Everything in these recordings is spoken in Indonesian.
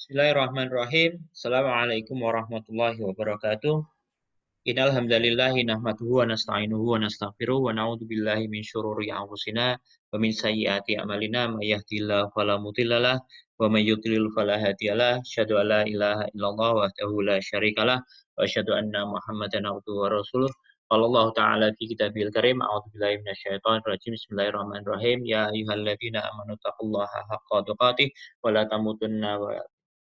Bismillahirrahmanirrahim. Assalamualaikum warahmatullahi wabarakatuh. Innal hamdalillahi nahmaduhu wa nasta'inuhu wa nastaghfiruh wa na'udzu billahi min syururi anfusina wa min sayyiati a'malina may yahdihillahu fala mudhillalah wa may yudlil fala hadiyalah. Asyhadu an la ilaha illallah wahdahu la syarikalah wa asyhadu anna Muhammadan abduhu wa rasuluh. Qala Allah ta'ala fi kitabil karim a'udzu billahi minasyaitonir rajim. Bismillahirrahmanirrahim. Ya ayyuhalladzina amanu taqullaha haqqa tuqatih wa la tamutunna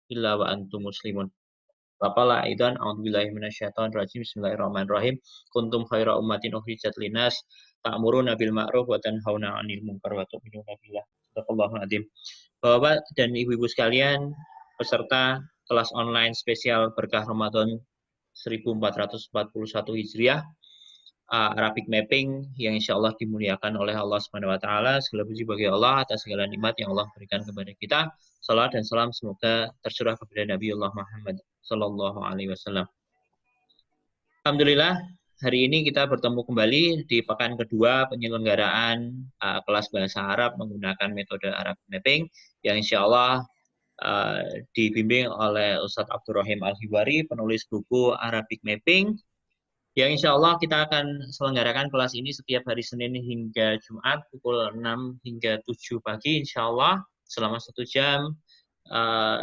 illa wa antum muslimun. Waqala aidan a'udzubillahi minasyaitonir rajim. Bismillahirrahmanirrahim. Kuntum khaira ummatin ukhrijat linnas ta'muruna bil ma'ruf wa tanhauna 'anil munkar wa tu'minuna billah. Shadaqallahul adzim. Bapak dan ibu-ibu sekalian, peserta kelas online spesial Berkah Ramadan 1441 Hijriah, Arabic Mapping yang insya Allah dimuliakan oleh Allah Subhanahu Wa Taala. Segala puji bagi Allah atas segala nikmat yang Allah berikan kepada kita. Salat dan salam semoga tercurah kepada Nabi Allah Muhammad Sallallahu Alaihi Wasallam. Alhamdulillah, hari ini kita bertemu kembali di pekan kedua penyelenggaraan kelas bahasa Arab menggunakan metode Arabic Mapping yang insya Allah dibimbing oleh Ustadz Abdurrahim Al-Hiwari, penulis buku Arabic Mapping. Yang insya Allah kita akan selenggarakan kelas ini setiap hari Senin hingga Jumat pukul 6 hingga 7 pagi insya Allah selama 1 jam.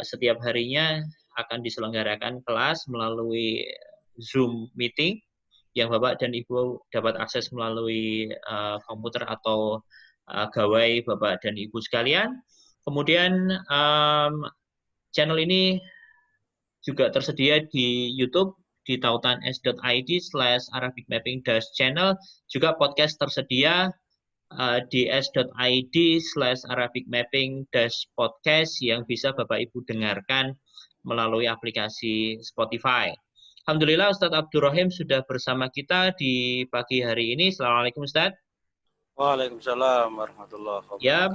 Setiap harinya akan diselenggarakan kelas melalui Zoom meeting yang Bapak dan Ibu dapat akses melalui komputer atau gawai Bapak dan Ibu sekalian. Kemudian channel ini juga tersedia di YouTube di tautan s.id/Arabic Mapping channel. Juga podcast tersedia di s.id/Arabic Mapping podcast yang bisa Bapak Ibu dengarkan melalui aplikasi Spotify. Alhamdulillah Ustadz Abdurrahim sudah bersama kita di pagi hari ini. Assalamualaikum Ustadz. Waalaikumsalam warahmatullahi wabarakatuh. Ya,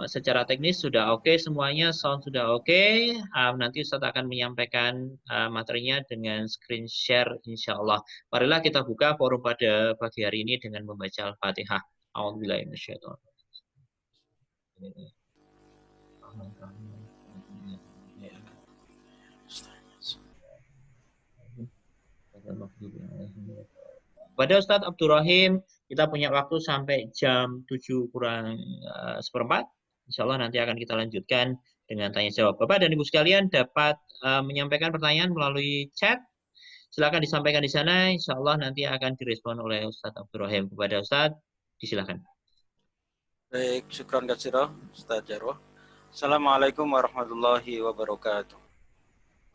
secara teknis sudah oke semuanya, sound sudah oke. Nanti Ustadz akan menyampaikan materinya dengan screen share insya Allah. Marilah kita buka forum pada pagi hari ini dengan membaca Al-Fatihah. A'udzubillahi minasyaitonir rajim. Pada Ustadz Abdurrahim, kita punya waktu sampai jam 7 kurang seperempat. Insya Allah nanti akan kita lanjutkan dengan tanya jawab. Bapak dan Ibu sekalian dapat menyampaikan pertanyaan melalui chat. Silakan disampaikan di sana. Insya Allah nanti akan direspon oleh Ustadz Abdurrahim. Kepada Ustadz, disilakan. Baik, syukran katsira Ustaz Jarwah. Assalamualaikum warahmatullahi wabarakatuh.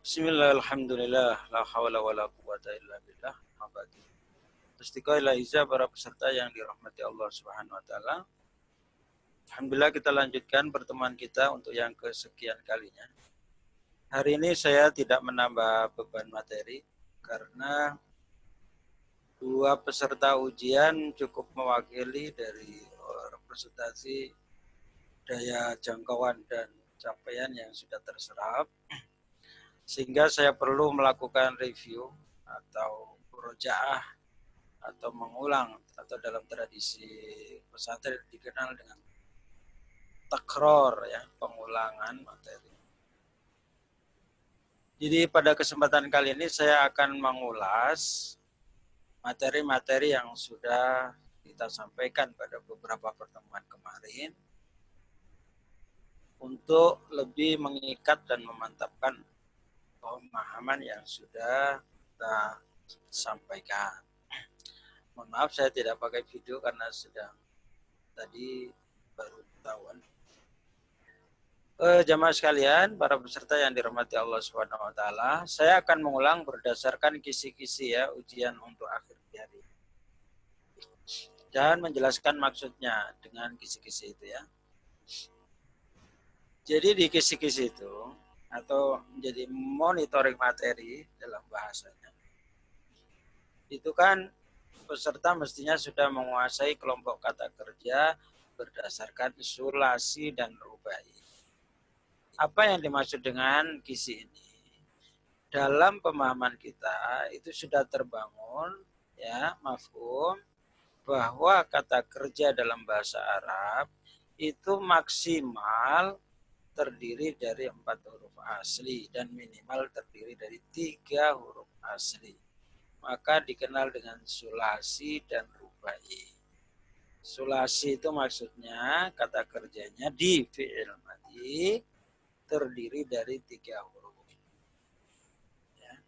Bismillahirrahmanirrahim. La hawla wa la quwata illa billah. Istiqailah izah para peserta yang dirahmati Allah Subhanahu wa taala. Alhamdulillah kita lanjutkan pertemuan kita untuk yang kesekian kalinya. Hari ini saya tidak menambah beban materi karena dua peserta ujian cukup mewakili dari representasi daya jangkauan dan capaian yang sudah terserap, sehingga saya perlu melakukan review atau murojaah atau mengulang, atau dalam tradisi pesantren dikenal dengan takror, ya, pengulangan materi. Jadi pada kesempatan kali ini saya akan mengulas materi-materi yang sudah kita sampaikan pada beberapa pertemuan kemarin untuk lebih mengikat dan memantapkan pemahaman yang sudah kita sampaikan. Mohon maaf saya tidak pakai video karena sedang tadi baru ketahuan. Jamaah sekalian, para peserta yang dirahmati Allah Subhanahu wa taala, saya akan mengulang berdasarkan kisi-kisi ya ujian untuk akhir hari. Dan menjelaskan maksudnya dengan kisi-kisi itu ya. Jadi di kisi-kisi itu atau menjadi monitoring materi dalam bahasanya. Itu kan peserta mestinya sudah menguasai kelompok kata kerja berdasarkan sulasi dan rubai. Apa yang dimaksud dengan kisi ini? Dalam pemahaman kita itu sudah terbangun ya mafhum bahwa kata kerja dalam bahasa Arab itu maksimal terdiri dari 4 huruf asli dan minimal terdiri dari 3 huruf asli. Maka dikenal dengan sulasi dan rubai. Sulasi itu maksudnya kata kerjanya di fi'il madhi terdiri dari 3 huruf. Ya.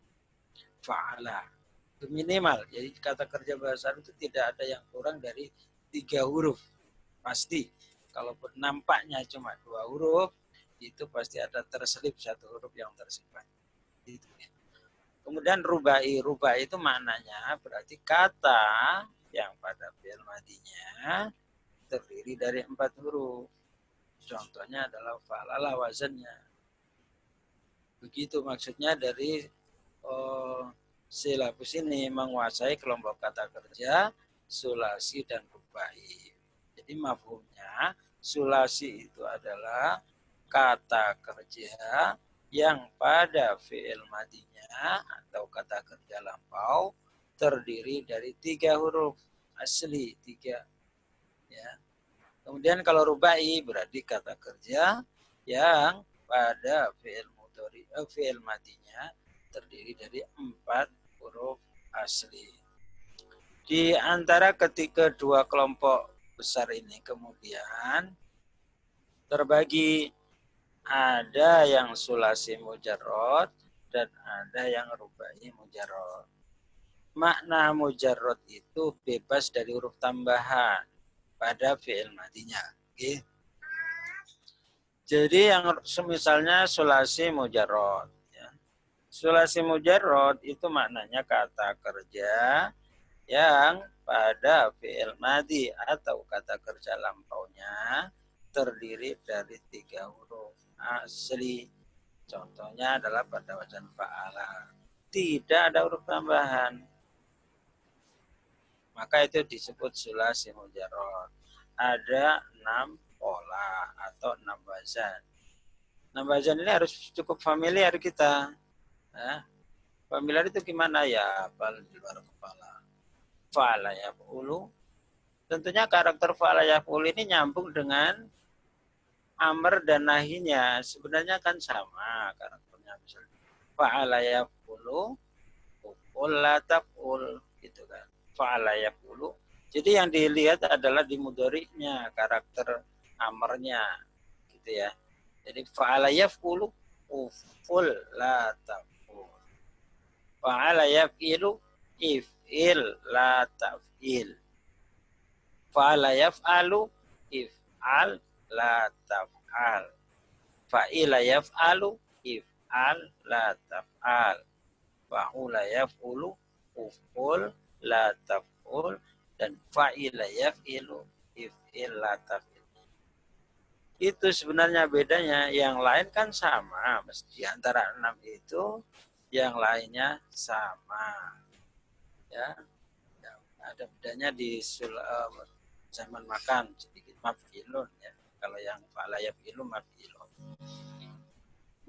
Fa'ala. Itu minimal. Jadi kata kerja bahasa Arab itu tidak ada yang kurang dari 3 huruf. Pasti. Kalaupun nampaknya cuma 2 huruf, itu pasti ada terselip 1 huruf yang tersimpan. Itu. Kemudian rubai. Rubai itu maknanya berarti kata yang pada fi'il madhinya terdiri dari 4 huruf. Contohnya adalah fa'ala wazannya. Begitu maksudnya dari silabus ini menguasai kelompok kata kerja sulasi dan rubai. Jadi mafhumnya sulasi itu adalah kata kerja yang pada fi'il madhinya atau kata kerja lampau terdiri dari 3 huruf asli, 3. Ya. Kemudian kalau rubai berarti kata kerja yang pada fi'il madhinya terdiri dari 4 huruf asli. Di antara ketiga dua kelompok besar ini kemudian terbagi, ada yang sulasi mujarrad dan ada yang rubai mujarrad. Makna mujarrad itu bebas dari huruf tambahan pada fi'il madhinya. Okay. Jadi yang misalnya sulasi mujarrad. Ya. Sulasi mujarrad itu maknanya kata kerja yang pada fi'il madhi atau kata kerja lampaunya terdiri dari 3 huruf asli. Contohnya adalah pada wazan fa'ala. Tidak ada huruf tambahan. Maka itu disebut sulasi mujarrad. Ada 6 pola atau 6 wazan. 6 wazan ini harus cukup familiar kita. Nah, familiar itu gimana ya? Apal di luar kepala. Fa'ala yaf'ulu. Tentunya karakter fa'ala yaf'ulu ini nyambung dengan amr dan nahinya. Sebenarnya kan sama karakternya. Misalnya fa'ala yaf'ulu, uf'ul la taf'ul. Gitu kan. Fa'ala yaf'ulu. Jadi yang dilihat adalah di mudhari'nya, karakter amrnya. Gitu ya. Jadi fa'ala yaf'ulu, uf'ul la taf'ul. Fa'ala yaf'ilu, if'il la taf'il. Fa'ala yaf'alu, if'al la taf'al. Fa'ila yaf'alu, if'al la taf'al. Fa'ula yaf'ulu, uf'ul la taf'ul. Dan fa'ila yaf'ilu, if'il la taf'il. Itu sebenarnya bedanya. Yang lain kan sama. Di antara 6 itu, yang lainnya sama. Ya, ada bedanya di zaman makan sedikit maf'ilun ya. Kalau yang fa'ala yaf'ilu maf'ilun.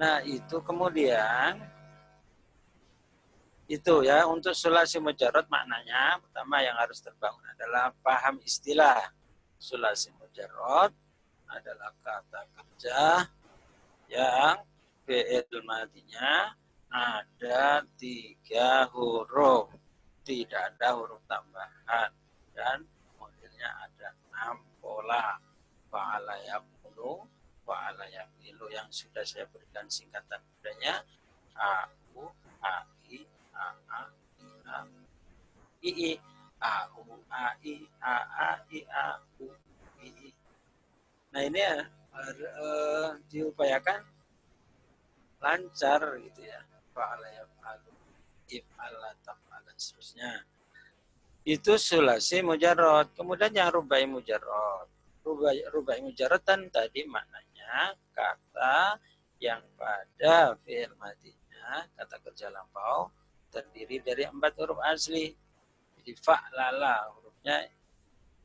Nah, itu kemudian itu ya untuk sulasi mujarrad maknanya pertama yang harus terbangun adalah paham istilah. Sulasi mujarrad adalah kata kerja yang fi'il madhinya ada 3 huruf, tidak ada huruf tambahan, dan modelnya ada 6 pola. Fa'ala yaqulu, fa'ala yaqilu yang sudah saya berikan singkatan padanya, aku, ai, aa, ia, ii, au, ai, aa, ia, u, ii. Nah ini diupayakan lancar gitu ya. Fa'ala yaf'alu, if'ala taf'al dan seterusnya. Itu sulasi mujarrad. Kemudian yang rubai mujarrad. Rubai mujarrad kan tadi maknanya kata yang pada fi'il madhinya, kata kerja lampau, terdiri dari 4 huruf asli. Jadi fa'lala hurufnya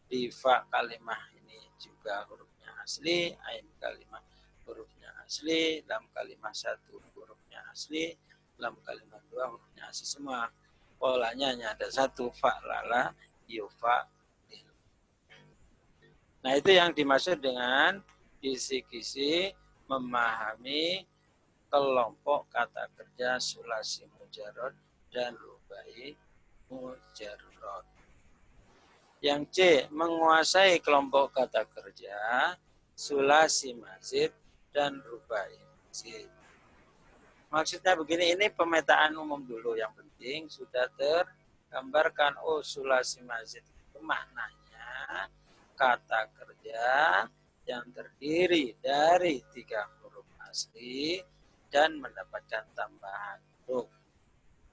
di fa kalimah ini juga hurufnya asli, ain kalimah hurufnya asli, lam kalimah 1 hurufnya asli, lam kalimat 2 hurufnya asli semua. Polanya hanya ada 1, fa'lala, yufa'il. Nah itu yang dimaksud dengan kisi-kisi memahami kelompok kata kerja sulasi mujarrad dan rubai mujarrad. Yang C, menguasai kelompok kata kerja sulasi mazid dan rubai mazid. Maksudnya begini, ini pemetaan umum dulu yang penting sudah tergambarkan. Oh, sulasi mazid itu maknanya kata kerja yang terdiri dari 3 huruf asli dan mendapatkan tambahan huruf.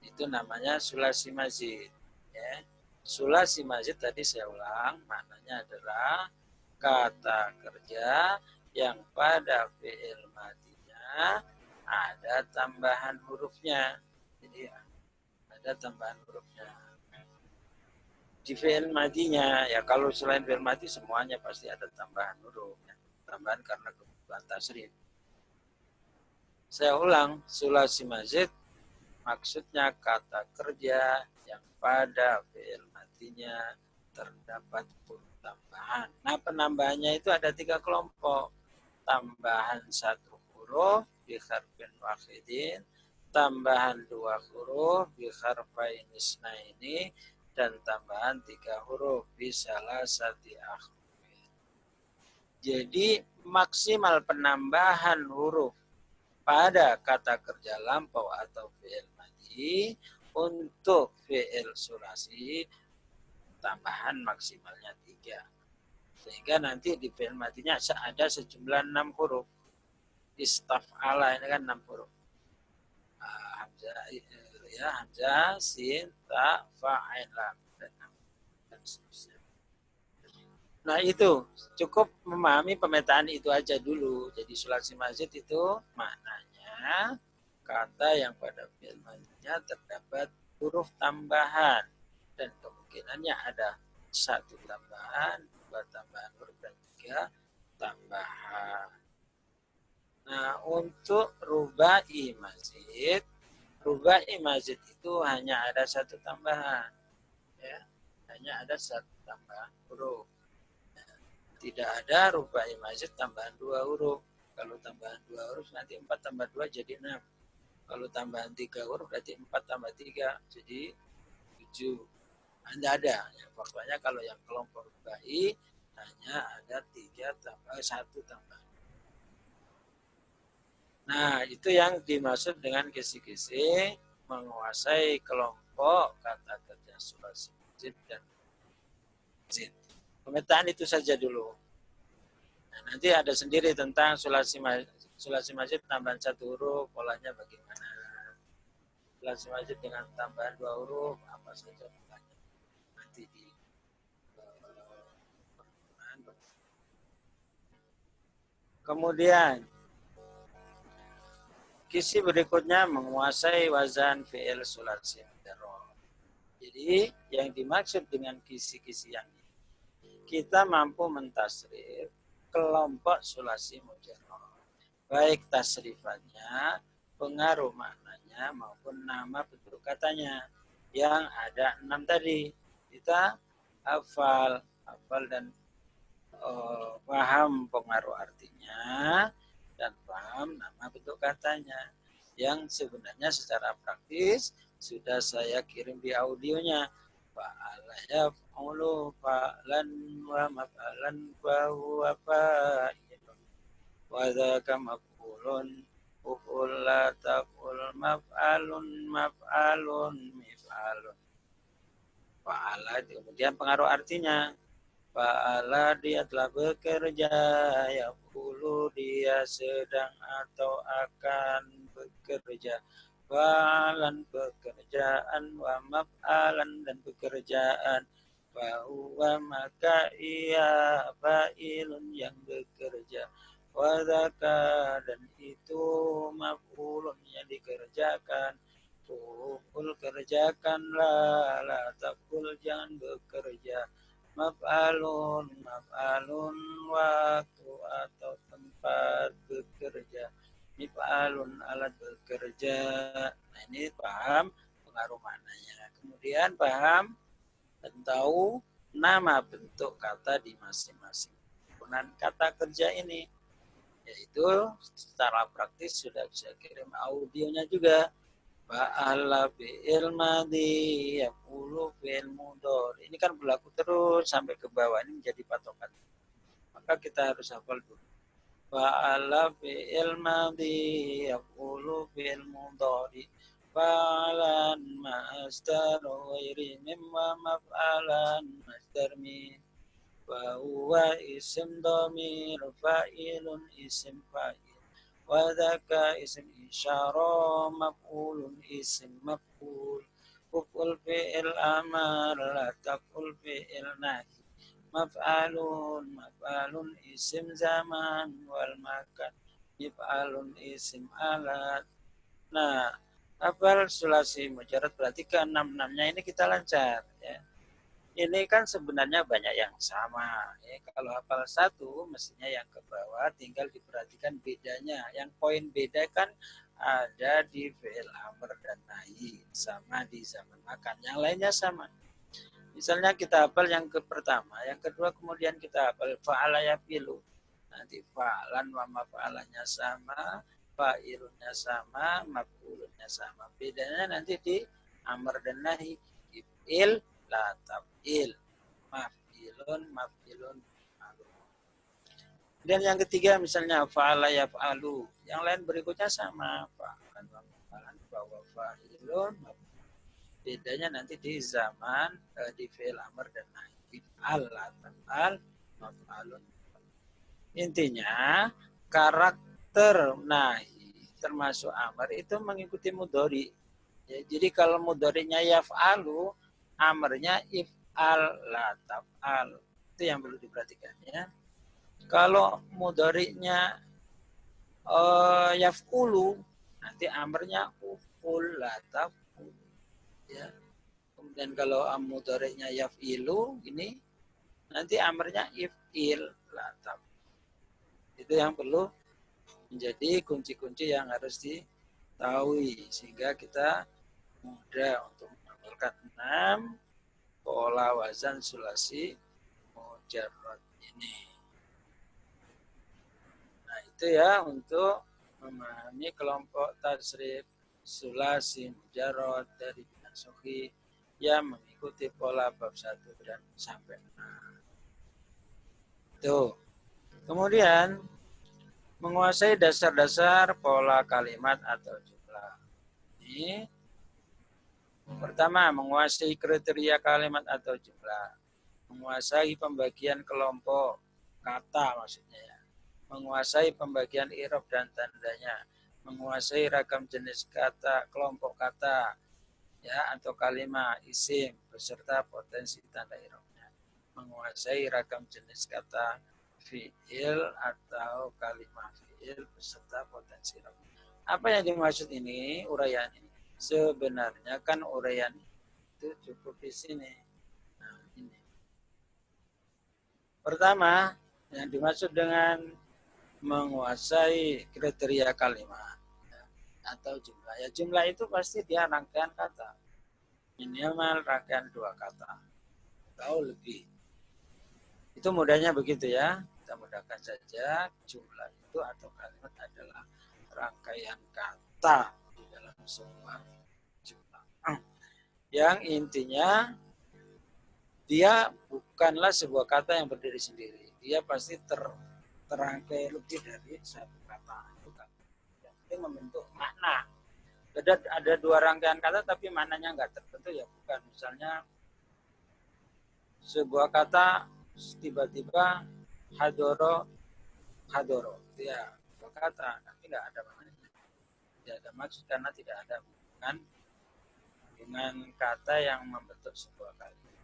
Itu namanya sulasi mazid. Ya. Sulasi mazid tadi saya ulang, maknanya adalah kata kerja yang pada fi'il madinya ada tambahan hurufnya. Jadi ada tambahan hurufnya. Di fi'il madinya, ya kalau selain fi'il madi semuanya pasti ada tambahan huruf. Tambahan karena kebutuhan tasrif. Saya ulang, sulasi mazid maksudnya kata kerja yang pada fi'il madinya terdapat huruf tambahan. Nah, penambahannya itu ada 3 kelompok. Tambahan 1 huruf bi harfin wahidin, tambahan 2 huruf bi harfain isnaini, dan tambahan 3 huruf bi salasati akhwin. Jadi maksimal penambahan huruf pada kata kerja lampau atau fi'il madi untuk fi'il sulasi tambahan maksimalnya 3. Sehingga nanti di fi'il madinya ada sejumlah 6 huruf. Istaf'ala ini kan 6 huruf. Hamzah, ya, hamzah, sin, ta, fa, ain, lam, dan seterusnya. Nah, itu cukup memahami pemetaan itu aja dulu. Jadi sulasi mazid itu maknanya kata yang pada fi'il madinya terdapat huruf tambahan dan kemungkinannya ada 1 tambahan, 2 tambahan huruf, dan 3 tambahan. Nah, untuk rubai mazid itu hanya ada 1 tambahan, ya, hanya ada 1 tambahan huruf. Tidak ada rubai mazid tambahan 2 huruf. Kalau tambahan 2 huruf nanti 4 tambah 2 jadi 6. Kalau tambahan 3 huruf berarti 4 tambah 3 jadi 7. Tidak ada. Ya, pokoknya kalau yang kelompok rubai hanya ada 3 tambah 1 tambah. Nah, itu yang dimaksud dengan kisi-kisi menguasai kelompok kata kerja sulasi mazid dan mazid. Pemetaan itu saja dulu. Nah, nanti ada sendiri tentang sulasi mazid tambahan 1 huruf, polanya bagaimana. Sulasi mazid dengan tambahan 2 huruf, apa saja polanya. Nanti di kemudian kisi berikutnya menguasai wazan fi'il sulasi mujarrad. Jadi yang dimaksud dengan kisi-kisi yang ini, kita mampu mentasrif kelompok sulasi mujarrad, baik tasrifannya, pengaruh maknanya, maupun nama bentuk katanya yang ada 6 tadi. Kita hafal dan paham pengaruh artinya dan paham nama bentuk katanya yang sebenarnya secara praktis sudah saya kirim di audionya. Fa'ala yaf'ulu fa'lan wa maf'alan wa huwa fa'ilun wa dzaka maf'ulun uf'ul la taf'ul maf'alun mif'alun. Fa'ala kemudian pengaruh artinya. Fa'ala dia telah bekerja, yaf'ulu dia sedang atau akan bekerja. Fa'alan pekerjaan, wa maf'alan dan pekerjaan. Fahuwa maka ia fa'ilun yang bekerja. Wa dzaka dan itu maf'ulun yang dikerjakan. Fa'ul kerjakanlah, la taqul jangan bekerja. Maf'alun waktu atau tempat bekerja. Mif'alun alat bekerja. Nah, ini paham pengaruh maknanya. Kemudian paham dan tahu nama bentuk kata di masing-masing penggunaan kata kerja ini. Yaitu secara praktis sudah bisa kirim audionya juga. Fa'ala fi'il madhi yaqulu fi'il mudhari. Ini kan berlaku terus sampai ke bawah, ini menjadi patokan. Maka kita harus hafal dulu. Fa'ala fi'il madhi yaqulu fi'il mudhari. Fa'alan masdar ghairi mimma maf'alan masdar min. Wa huwa isim dhamir fa'ilun isim fa'il. Wadaka isim isyara maf'ulun isim maf'ul. Uf'ul fi'il amar la taf'ul fi'il nahi. Maf'alun isim zaman wal makan. Mif'alun isim alat. Nah, hafal sulasi mujarad berarti ke 6-6-nya ini kita lancar ya. Ini kan sebenarnya banyak yang sama. Ya, kalau hafal satu, mestinya yang ke bawah tinggal diperhatikan bedanya. Yang poin beda kan ada di fi'il amr dan nahi, sama di zaman makan. Yang lainnya sama. Misalnya kita hafal yang ke pertama, yang kedua kemudian kita hafal fa'ala yafilu. Nanti fa'lan wa maf'alanya sama, fa'ilunnya sama, maf'ulunnya sama. Bedanya nanti di amr dan nahi. If'il la taf'il, maf'ilun. Dan yang ketiga misalnya fa'ala yaf'alu. Yang lain berikutnya sama, fa'lan wa maf'alan wa fa'ilun. Bedanya nanti di zaman di fi'il amr dan nahi. If'al la taf'al, maf'alun. Intinya karakter nahi termasuk amr itu mengikuti mudhari. Ya, jadi kalau mudhari'nya yaf'alu, amarnya if'al la taf'al. Itu yang perlu diperhatikan ya. Kalau mudhari'nya yaf'ulu, nanti amarnya uf'ul la taf'ul. Ya. Kemudian kalau mudhari'nya yaf'ilu, ini nanti amarnya if'il la taf'ul. Itu yang perlu menjadi kunci-kunci yang harus diketahui sehingga kita mudah untuk menghafalkan 6 pola wazan sulasi mujarrad ini. Nah, itu ya untuk memahami kelompok tasrif sulasi mujarrad dari binan sahih yang mengikuti pola bab 1 dan sampai 6. Tuh. Kemudian menguasai dasar-dasar pola kalimat atau jumlah. Ini pertama, menguasai kriteria kalimat atau jumlah. Menguasai pembagian kelompok kata maksudnya ya. Menguasai pembagian i'rab dan tandanya. Menguasai ragam jenis kata, kelompok kata ya atau kalimat isim beserta potensi tanda i'rabnya. Menguasai ragam jenis kata fi'il atau kalimat fi'il beserta potensi i'rab. Apa yang dimaksud ini uraian ini? Sebenarnya kan uraian itu cukup di sini. Nah, ini. Pertama, yang dimaksud dengan menguasai kriteria kalimat atau jumlah. Ya, jumlah itu pasti dia rangkaian kata. Minimal rangkaian 2 kata atau lebih. Itu mudahnya begitu ya. Kita mudahkan saja, jumlah itu atau kalimat adalah rangkaian kata di dalam sebuah jumlah. Yang intinya dia bukanlah sebuah kata yang berdiri sendiri. Dia pasti terangkai lebih dari satu kata. Yang penting membentuk makna. Ada 2 rangkaian kata tapi maknanya enggak tertentu ya bukan. Misalnya sebuah kata tiba-tiba hadoro. Ya, sebuah kata tapi enggak ada maknanya. Tidak ada maksud karena tidak ada hubungan dengan kata yang membentuk sebuah kalimat.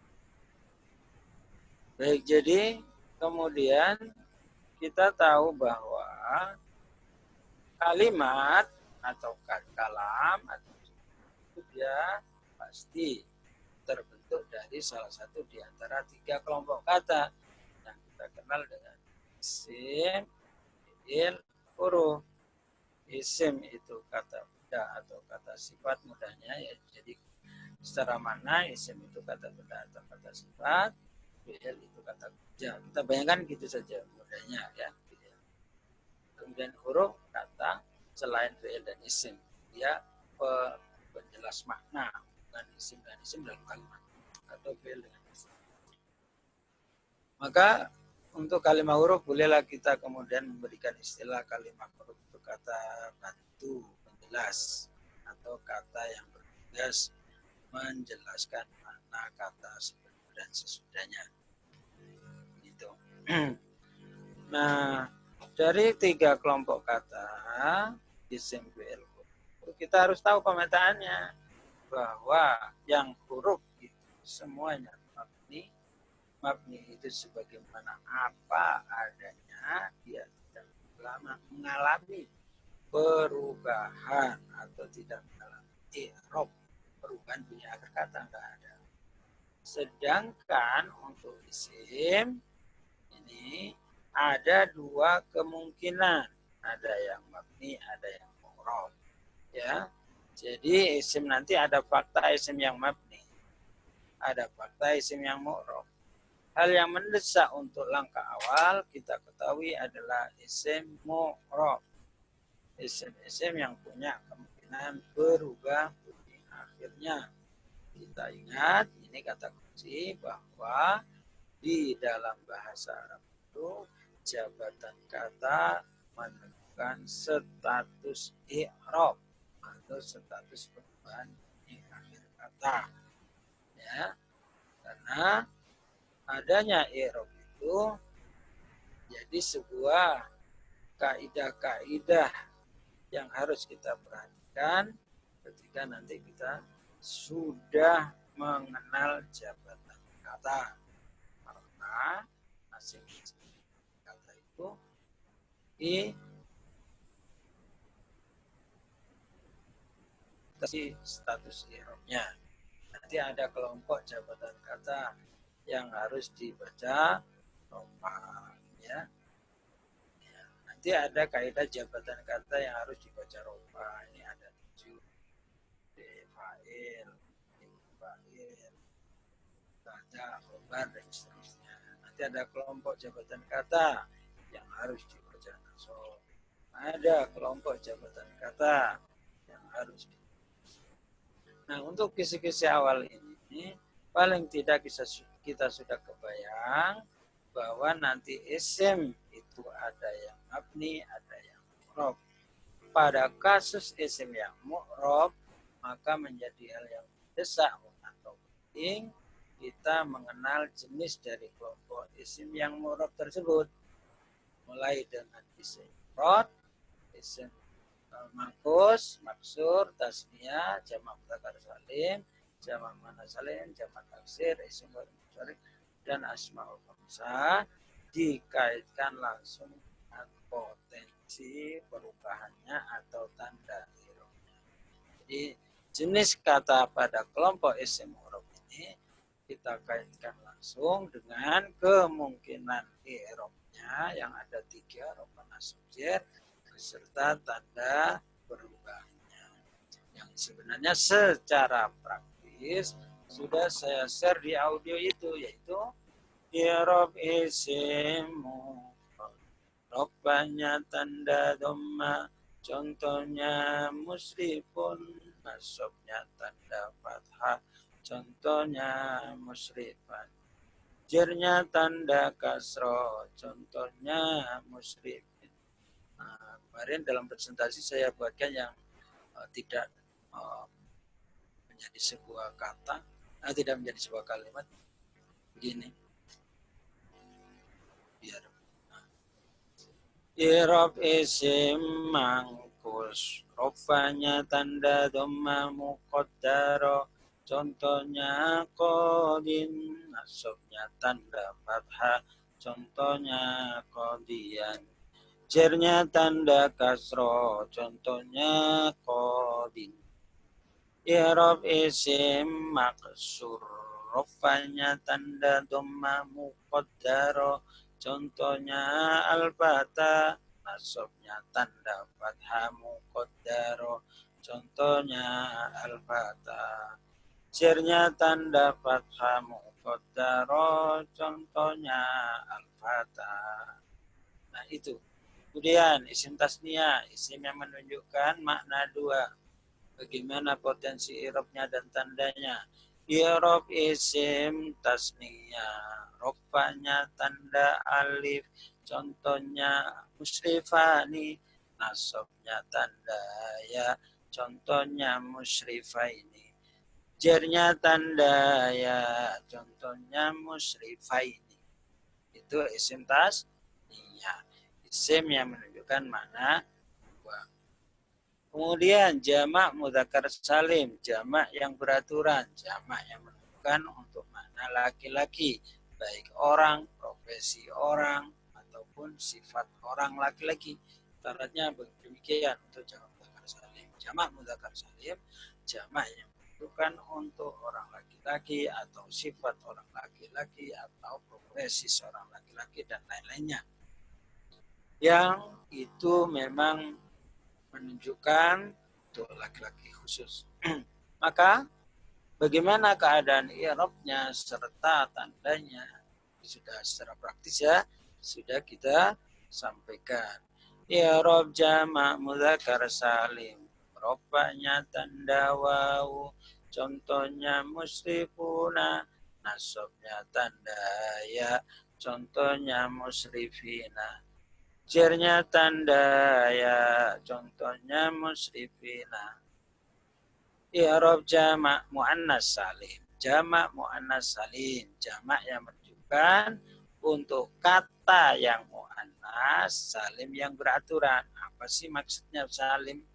Baik, jadi kemudian kita tahu bahwa kalimat atau kalam atau itu dia pasti terbentuk dari salah satu di antara 3 kelompok kata yang kita kenal dengan isim, fi'il, huruf. Isim itu kata benda atau kata sifat mudahnya ya. Jadi secara makna isim itu kata benda atau kata sifat, fi'il itu kata kerja. Kita bayangkan gitu saja mudahnya ya. Kemudian huruf kata selain fi'il dan isim. Dia penjelas makna, bukan isim dan isim dalam kalimat atau fi'il dengan isim. Maka untuk kalimat huruf bolehlah kita kemudian memberikan istilah kalimat huruf itu kata bantu, penjelas, atau kata yang bertugas menjelaskan makna kata sebelum dan sesudahnya. Gitu. Nah, dari 3 kelompok kata isim fi'il kita harus tahu pemetaannya, bahwa yang huruf itu semuanya mabni itu sebagaimana apa adanya, dia tidak mengalami perubahan atau tidak mengalami i'rab, perubahan bunyi akhir kata enggak ada. Sedangkan untuk isim ini ada 2 kemungkinan, ada yang mabni, ada yang mu'rab. Ya, jadi isim nanti ada fakta isim yang mabni, ada fakta isim yang mu'rab. Hal yang mendesak untuk langkah awal kita ketahui adalah isim mu'rab. Isim-isim yang punya kemungkinan berubah bunyi akhirnya. Kita ingat, ini kata kunci bahwa di dalam bahasa Arab itu jabatan kata menentukan status i'rab atau status perubahan di akhir kata. Ya, karena adanya i'rab itu jadi sebuah kaidah-kaidah yang harus kita perhatikan ketika nanti kita sudah mengenal jabatan kata. Karena masing-masing kata itu di status i'rabnya. Nanti ada kelompok jabatan kata yang harus dibaca rofa, ya. Nanti ada kaidah jabatan kata yang harus dibaca rofa. Ini ada 7. Fa'il, kata, khobar, dan seterusnya. Nanti ada kelompok jabatan kata yang harus dibaca nasab. Ada kelompok jabatan kata yang harus dibaca. Nah, untuk kisi-kisi awal ini paling tidak kita sudah kebayang bahwa nanti isim itu ada yang mabni, ada yang mu'rab. Pada kasus isim yang mu'rab, maka menjadi hal yang mendesak atau penting kita mengenal jenis dari kelompok isim yang mu'rab tersebut. Mulai dengan isim mufrad, isim mangkus, maksur, tasniyah, jamak mudzakkar salim, jamak muannas salim, jamak taksir, isim musyarrif, dan asmaul khamsah dikaitkan langsung dengan potensi perubahannya atau tanda i'rabnya. Jadi jenis kata pada kelompok isim mu'rab ini kita kaitkan langsung dengan kemungkinan i'rabnya yang ada 3, rofa, nasab, jar, beserta tanda perubahannya. Yang sebenarnya secara praktis sudah saya share di audio itu, yaitu i'rab isim rofanya tanda dhamma, contohnya musrifun, nasabnya tanda fathah, contohnya musrifan, jarnya tanda kasroh, contohnya musrifin. Nah, kemarin dalam presentasi saya buatkan yang tidak menjadi sebuah kata, tidak menjadi sebuah kalimat. Begini, biar i'rab isim mangkus, rofanya tanda dhamma muqaddaro, contohnya qadin, nasabnya tanda fathah, contohnya qadiyan, jarnya tanda kasroh, contohnya qadin. I'rab isim maksur, rofanya tanda dhamma muqaddaro, contohnya al-fata, nasabnya tanda fathah muqaddaro, contohnya al-fata, jarnya tanda fathah muqaddaro, contohnya al-fata. Nah, itu Kemudian isim tasniyah, isim yang menunjukkan makna dua. Bagaimana potensi i'rabnya dan tandanya. I'rab isim tasniyah, rofanya tanda alif, contohnya musrifani, nasabnya tanda ya, contohnya musrifaini. Jarnya tanda ya, contohnya musrifaini. Itu isim tasniyah. Isim yang menunjukkan makna dua. Kemudian jamak mudzakkar salim, jamak yang beraturan, jamak yang menunjukkan untuk makna laki-laki, baik orang, profesi orang, ataupun sifat orang laki-laki. Syaratnya demikian untuk jamak mudzakkar salim. Jamak mudzakkar salim, jamak yang menunjukkan untuk orang laki-laki atau sifat orang laki-laki atau profesi seorang laki-laki dan lain-lainnya. Yang itu memang menunjukkan untuk laki-laki khusus. Maka bagaimana keadaan i'rabnya serta tandanya sudah secara praktis ya sudah kita sampaikan. I'rab jamak mudzakkar salim, rofanya tanda wawu, contohnya musrifuna, nasabnya tanda ya, contohnya musrifina. Jarnya tanda ya, contohnya musrifina. I'rab jamak muannas salim. Jamak muannas salim, jamak yang menunjukkan untuk kata yang muannas, salim yang beraturan. Apa sih maksudnya salim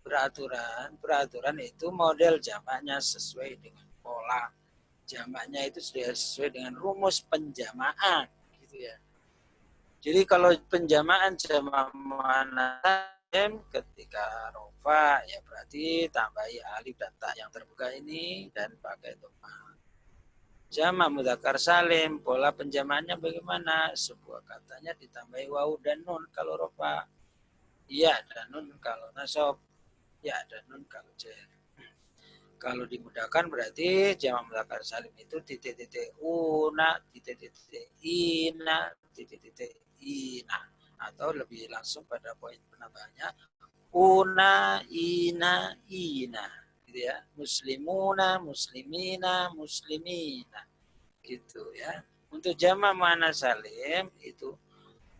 beraturan? Beraturan itu model jamaknya sesuai dengan pola. Jamaknya itu sudah sesuai dengan rumus penjamaan, gitu ya. Jadi kalau penjamaan jamak muannats ketika rofa ya berarti tambahi alif dan ta yang terbuka ini dan pakai dhamma. Jamak mudzakkar salim, pola penjamaannya bagaimana? Sebuah katanya ditambahi wawu dan nun kalau rofa, ya dan nun kalau nasab, ya dan nun kalau jar. Kalau dimudahkan berarti jamak mudzakkar salim itu titik-titik una, titik-titik ina, titik-titik ina. Atau lebih langsung pada poin penambahannya una, ina, ina. Gitu ya. Muslimuna, muslimina, muslimina. Gitu ya. Untuk jamak muannats salim itu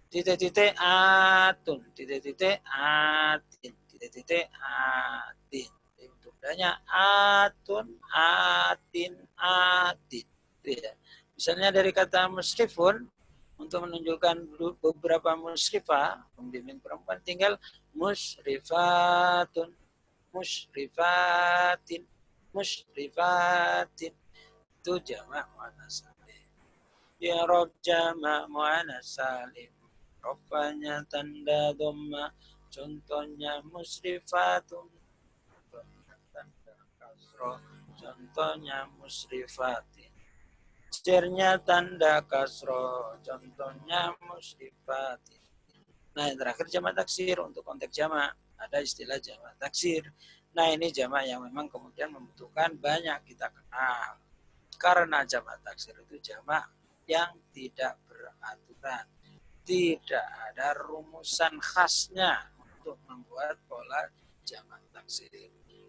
titik-titik atun, titik-titik atin, titik-titik atin. Untuk banyak atun, atin, atin. Ya. Misalnya dari kata musrifun, untuk menunjukkan beberapa musrifah, pembimbing perempuan tinggal musrifatun, musrifatin, musrifatin. Itu jamak muannats salim. I'rab jamak muannats salim, rofanya tanda dhamma, contohnya musrifatun, tanda kasroh, contohnya musrifatin. Jarnya tanda kasroh, contohnya musrifatin. Nah, yang terakhir jamak taksir. Untuk konteks jamak ada istilah jamak taksir. Nah, ini jamak yang memang kemudian membutuhkan banyak kita kenal. Karena jamak taksir itu jamak yang tidak beraturan. Tidak ada rumusan khasnya untuk membuat pola jamak taksir.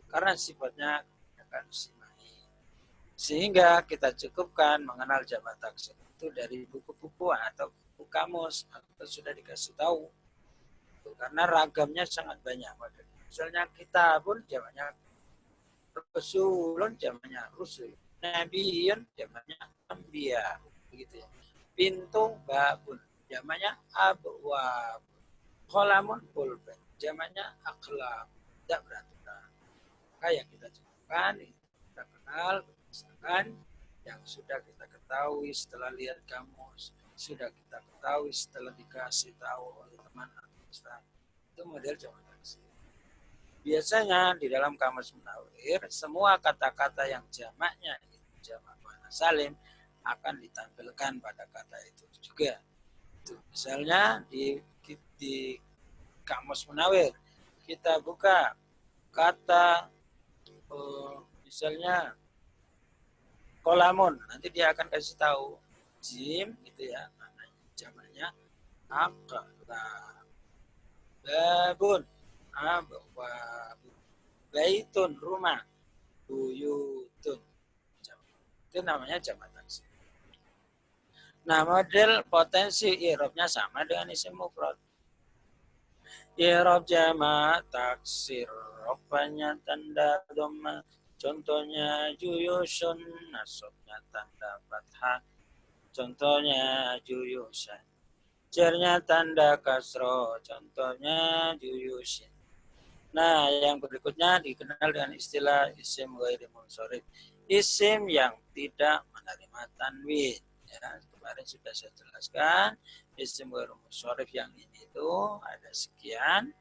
Karena sifatnya akan simai. Sehingga kita cukupkan mengenal jamak taksir itu dari buku-buku atau buku kamus atau sudah dikasih tahu. Karena ragamnya sangat banyak. Misalnya kitabun jamaknya rasulun jamaknya rusul. Nabiun jamaknya anbiya. Begitu ya. Pintu babun jamaknya abwab. Qalamun pulpen jamaknya aklam. Tidak beraturan. Maka yang kita cukupkan kita kenal berdasarkan yang sudah kita ketahui setelah lihat kamus, sudah kita ketahui setelah dikasih tahu oleh teman atau ustaz. Itu model jamak taksir. Biasanya di dalam kamus Munawir semua kata-kata yang jamaknya itu jamak muannats salim akan ditampilkan pada kata itu juga. Itu misalnya di kamus Munawir kita buka kata misalnya kolamun, nanti dia akan kasih tahu jim gitu ya, maknanya jamaknya akla. babun, abwabun, baitun, rumah, buyutun. Itu namanya jamak taksir. Nah, model potensi i'rabnya sama dengan isim mufrad. I'rab jamak taksir, rofanya tanda dhamma, contohnya juyusun, nasabnya tanda fathah, contohnya juyusan. Jarnya tanda kasro, contohnya juyusin. Nah, yang berikutnya dikenal dengan istilah isim ghairi munsharif. Isim yang tidak menerima tanwin. Ya, kemarin sudah saya jelaskan, isim ghairi munsharif yang ini itu ada sekian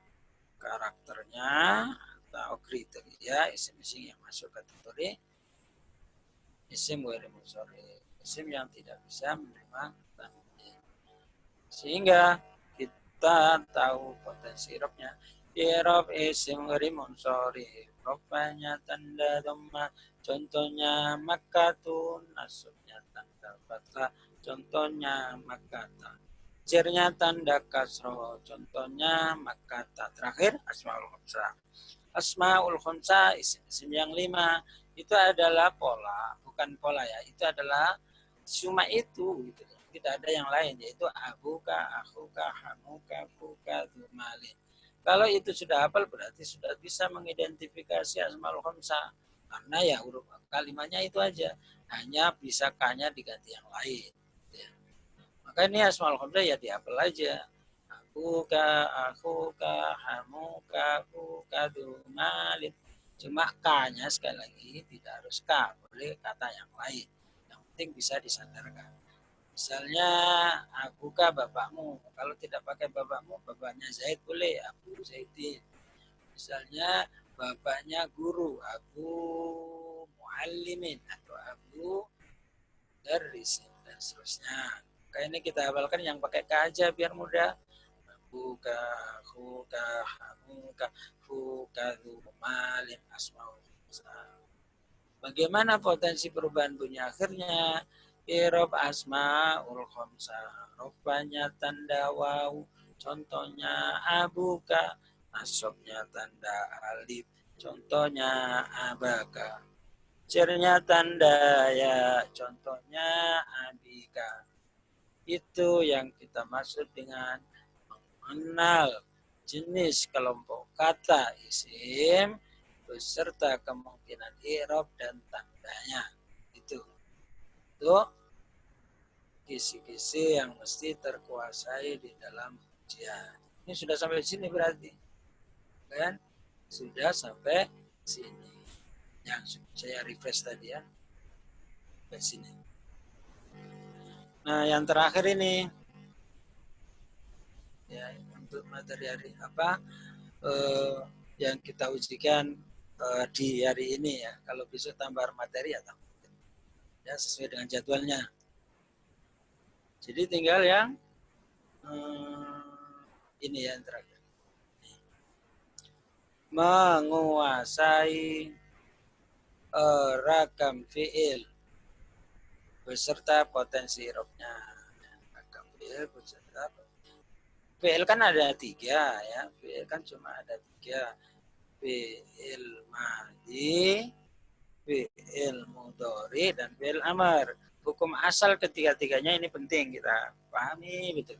karakternya atau kriteria isim-isim yang masuk kategori isim ghairi munsharif. Isim yang tidak bisa menerima tanwin. Sehingga kita tahu potensi i'rabnya. I'rab isim ghairi munsharif. Rofanya tanda dhamma. Contohnya makkatun. Nasabnya tanda fathah. Contohnya makkata. Jarnya tanda kasro. Contohnya makkata. Terakhir asmaul khamsah. Asmaul khamsah isim yang 5 itu adalah pola, bukan pola ya. Itu adalah cuma itu gitu. Tidak ada yang lain, yaitu abuka, akhuka, hamuka, fuka, dumalin. Kalau itu sudah hafal berarti sudah bisa mengidentifikasi asmaul khamsah. Karena ya huruf kalimatnya itu aja. Hanya bisa kanya diganti yang lain. Ya. Maka ini asmaul khamsah ya dihafal aja. Abuka, akhuka, hamuka, fuka, dumalin. Cuma K-nya sekali lagi tidak harus K, boleh kata yang lain. Yang penting bisa disandarkan. Misalnya akukah bapakmu. Kalau tidak pakai bapakmu, bapaknya Zaid boleh, Abu Zaidin. Misalnya bapaknya guru, Abu Muallimin atau Abu Darrisin dan seterusnya. Kayak ini kita hafalkan yang pakai K aja biar mudah. Buka, huka, hamuka, fuka, dumalin, asmaul. Bagaimana potensi perubahan bunyi akhirnya? Irob asmaul khamsah. Rofanya tanda waw. Contohnya abuka. Nasabnya tanda alif. Contohnya abaka. Cernya tanda ya. Contohnya abika. Itu yang kita maksud dengan mengenal jenis kelompok kata isim beserta kemungkinan i'rab dan tandanya. Itu kisi-kisi yang mesti terkuasai di dalam ujian. Ini sudah sampai sini berarti, kan? Sudah sampai sini. Yang saya refresh tadi ya, sampai sini. Nah, yang terakhir ini ya untuk materi hari apa yang kita ujikan di hari ini ya. Kalau besok tambah materi ya tambah. Ya sesuai dengan jadwalnya. Jadi tinggal yang ini ya yang terakhir. Menguasai ragam fiil beserta potensi irobnya. Ragam fiil beserta fiil kan ada 3 ya. Fiil kan cuma ada 3. Fiil madhi, fiil mudhari dan fiil amar. Hukum asal ketiga-tiganya ini penting kita pahami betul.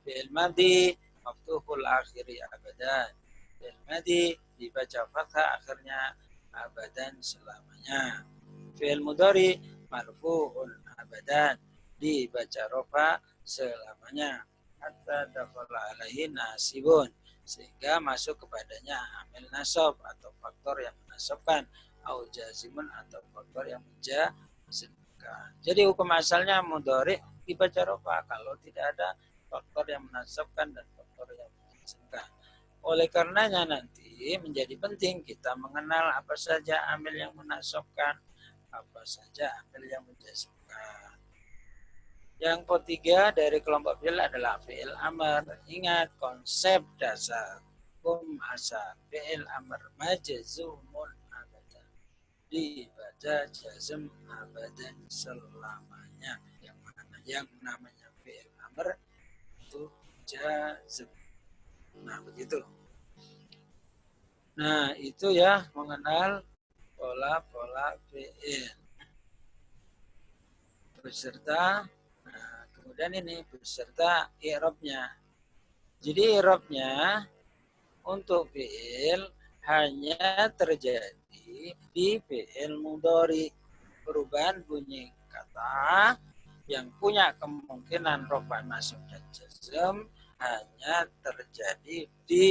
Fiil madhi maftuhul akhiri abadan. Fiil madhi dibaca fathah akhirnya abadan selamanya. Fiil mudhari marfu'un abadan dibaca rofa selamanya. Hatta dakhala alaihi nasibun sehingga masuk kepadanya amil nasab atau faktor yang menasabkan au jazimun atau faktor yang menjazmkan. Jadi hukum asalnya mudhari dibaca rofa kalau tidak ada faktor yang menasabkan dan faktor yang menjazmkan. Oleh karenanya nanti menjadi penting kita mengenal apa saja amil yang menasabkan, apa saja amil yang menjazmkan. Yang ketiga dari kelompok fi'il adalah fi'il amr. Ingat konsep dasar hukum asal fi'il amr majzumun abadan. Dibaca jazm abadan selamanya. Yang namanya fi'il amr itu jazm. Nah, begitu. Nah, itu ya mengenal pola-pola fi'il beserta kemudian ini beserta i'rabnya. Jadi i'rabnya untuk fi'il hanya terjadi di fi'il mudhari. Perubahan bunyi kata yang punya kemungkinan rafa, nasab dan jazm hanya terjadi di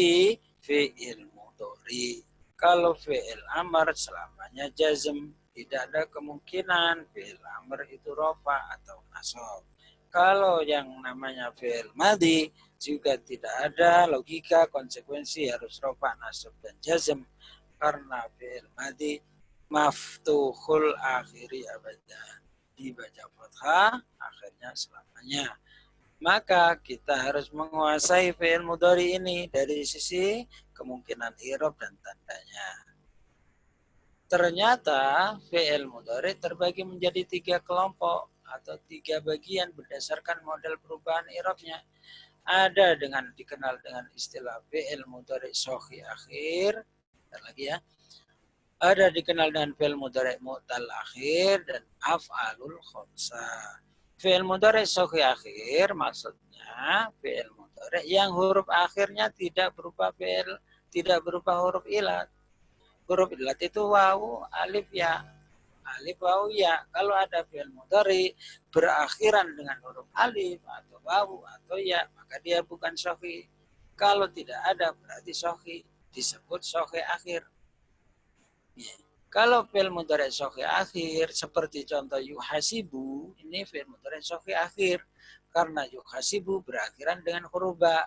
fi'il mudhari. Kalau fi'il amr selamanya jazm, tidak ada kemungkinan fi'il amr itu rafa atau nasab. Kalau yang namanya fi'il madhi juga tidak ada logika konsekuensi harus rafa, nasab dan jazm karena fi'il madhi maftuhul akhiri abadan, dibaca fathah akhirnya selamanya. Maka kita harus menguasai fi'il mudhari ini dari sisi kemungkinan i'rab dan tandanya. Ternyata fi'il mudhari terbagi menjadi 3 kelompok atau 3 bagian berdasarkan model perubahan i'rabnya. Ada dengan dikenal dengan istilah fi'il mudhari sahih akhir. Bentar lagi ya. Ada dikenal dengan fi'il mudhari mu'tal akhir dan af'alul khamsah. Fi'il mudhari sahih akhir maksudnya fi'il mudhari yang huruf akhirnya tidak berupa fi'il, tidak berupa huruf ilat. Huruf ilat itu wawu, alif, ya. Alif, wawu, ya. Kalau ada fi'il mudhari berakhiran dengan huruf alif atau wawu atau ya, maka dia bukan sahih. Kalau tidak ada berarti sahih, disebut sahih akhir. Kalau fi'il mudhari sahih akhir seperti contoh yuhasibu, ini fi'il mudhari sahih akhir karena yuhasibu berakhiran dengan huruf ba.